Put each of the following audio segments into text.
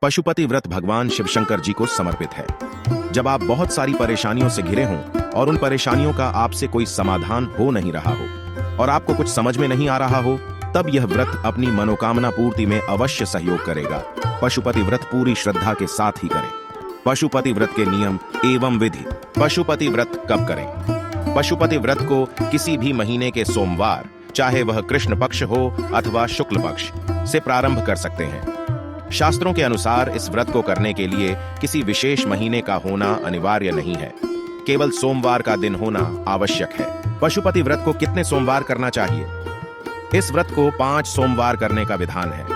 पशुपति व्रत भगवान शिव शंकर जी को समर्पित है। जब आप बहुत सारी परेशानियों से घिरे हों और उन परेशानियों का आपसे कोई समाधान हो नहीं रहा हो और आपको कुछ समझ में नहीं आ रहा हो, तब यह व्रत अपनी मनोकामना पूर्ति में अवश्य सहयोग करेगा। पशुपति व्रत पूरी श्रद्धा के साथ ही करें। पशुपति व्रत के नियम एवं विधि। पशुपति व्रत कब करें? पशुपति व्रत को किसी भी महीने के सोमवार, चाहे वह कृष्ण पक्ष हो अथवा शुक्ल पक्ष, से प्रारंभ कर सकते हैं। शास्त्रों के अनुसार इस व्रत को करने के लिए किसी विशेष महीने का होना अनिवार्य नहीं है, केवल सोमवार का दिन होना आवश्यक है। पशुपति व्रत को कितने सोमवार करना चाहिए? इस व्रत को 5 सोमवार करने का विधान है।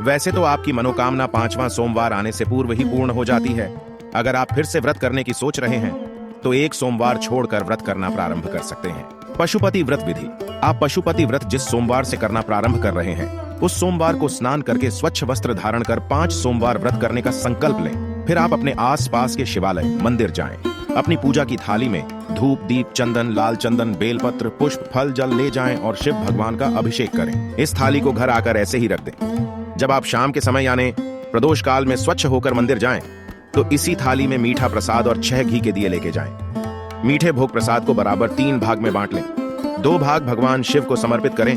वैसे तो आपकी मनोकामना 5वां सोमवार आने से पूर्व ही पूर्ण हो जाती है। अगर आप फिर से व्रत करने की सोच रहे हैं तो 1 सोमवार छोड़कर व्रत करना प्रारंभ कर सकते हैं। पशुपति व्रत विधि। आप पशुपति व्रत जिस सोमवार से करना प्रारंभ कर रहे हैं, उस सोमवार को स्नान करके स्वच्छ वस्त्र धारण कर 5 सोमवार व्रत करने का संकल्प लें। फिर आप अपने आसपास के शिवालय, मंदिर जाएं। अपनी पूजा की थाली में धूप, दीप, चंदन, लाल चंदन, बेलपत्र, पुष्प, फल, जल ले जाएं और शिव भगवान का अभिषेक करें। इस थाली को घर आकर ऐसे ही रख दें। जब आप शाम के समय यानी प्रदोष काल में स्वच्छ होकर मंदिर जाएं, तो इसी थाली में मीठा प्रसाद और 6 घी के दिए लेके जाएं। मीठे भोग प्रसाद को बराबर 3 भाग में बांट लें। 2 भाग भगवान शिव को समर्पित करें,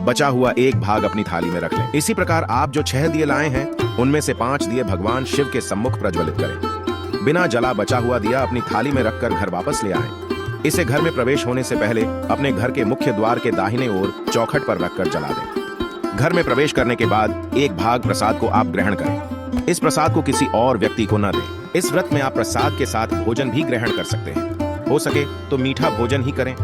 बचा हुआ 1 भाग अपनी थाली में रख लें। इसी प्रकार आप जो 6 दिए लाए हैं, उनमें से 5 दिए भगवान शिव के सम्मुख प्रज्वलित करें। बिना जला बचा हुआ दिया अपनी थाली में रखकर घर वापस ले आएं। इसे घर में प्रवेश होने से पहले अपने घर के मुख्य द्वार के दाहिने ओर चौखट पर रखकर जला दें। घर में प्रवेश करने के बाद 1 भाग प्रसाद को आप ग्रहण करें। इस प्रसाद को किसी और व्यक्ति को न दें। इस व्रत में आप प्रसाद के साथ भोजन भी ग्रहण कर सकते हैं। हो सके तो मीठा भोजन ही करें।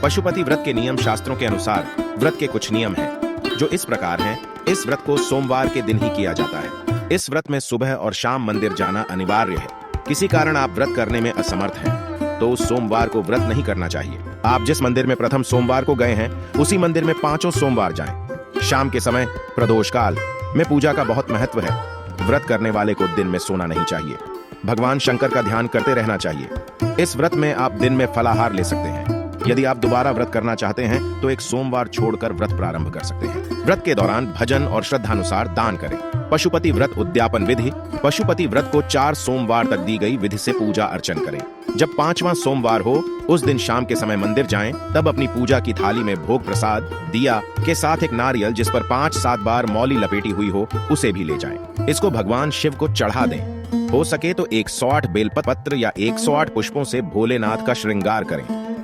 पशुपति व्रत के नियम शास्त्रों के अनुसार व्रत के कुछ नियम हैं, जो इस प्रकार हैं। इस व्रत को सोमवार के दिन ही किया जाता है। इस व्रत में सुबह और शाम मंदिर जाना अनिवार्य है। किसी कारण आप व्रत करने में असमर्थ हैं, तो उस सोमवार को व्रत नहीं करना चाहिए। आप जिस मंदिर में प्रथम सोमवार को गए हैं, उसी मंदिर में 5 सोमवार जाएं। शाम के समय प्रदोष काल में पूजा का बहुत महत्व है। व्रत करने वाले को दिन में सोना नहीं चाहिए। भगवान शंकर का ध्यान करते रहना चाहिए। इस व्रत में आप दिन में फलाहार ले सकते हैं। यदि आप दोबारा व्रत करना चाहते हैं तो 1 सोमवार छोड़कर व्रत प्रारंभ कर सकते हैं। व्रत के दौरान भजन और श्रद्धानुसार दान करें। पशुपति व्रत उद्यापन विधि। पशुपति व्रत को 4 सोमवार तक दी गई विधि से पूजा अर्चन करें। जब 5वां सोमवार हो, उस दिन शाम के समय मंदिर जाएं। तब अपनी पूजा की थाली में भोग प्रसाद, दिया के साथ एक नारियल जिस पर 5-7 बार मौली लपेटी हुई हो, उसे भी ले जाएं। इसको भगवान शिव को चढ़ा दें। हो सके तो 108 बेलपत्र या 108 पुष्पों से भोलेनाथ का श्रृंगार करें।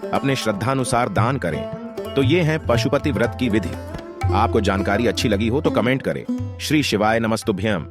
अपने श्रद्धानुसार दान करें। तो ये है पशुपति व्रत की विधि। आपको जानकारी अच्छी लगी हो तो कमेंट करें। श्री शिवाय नमस्तुभ्यम।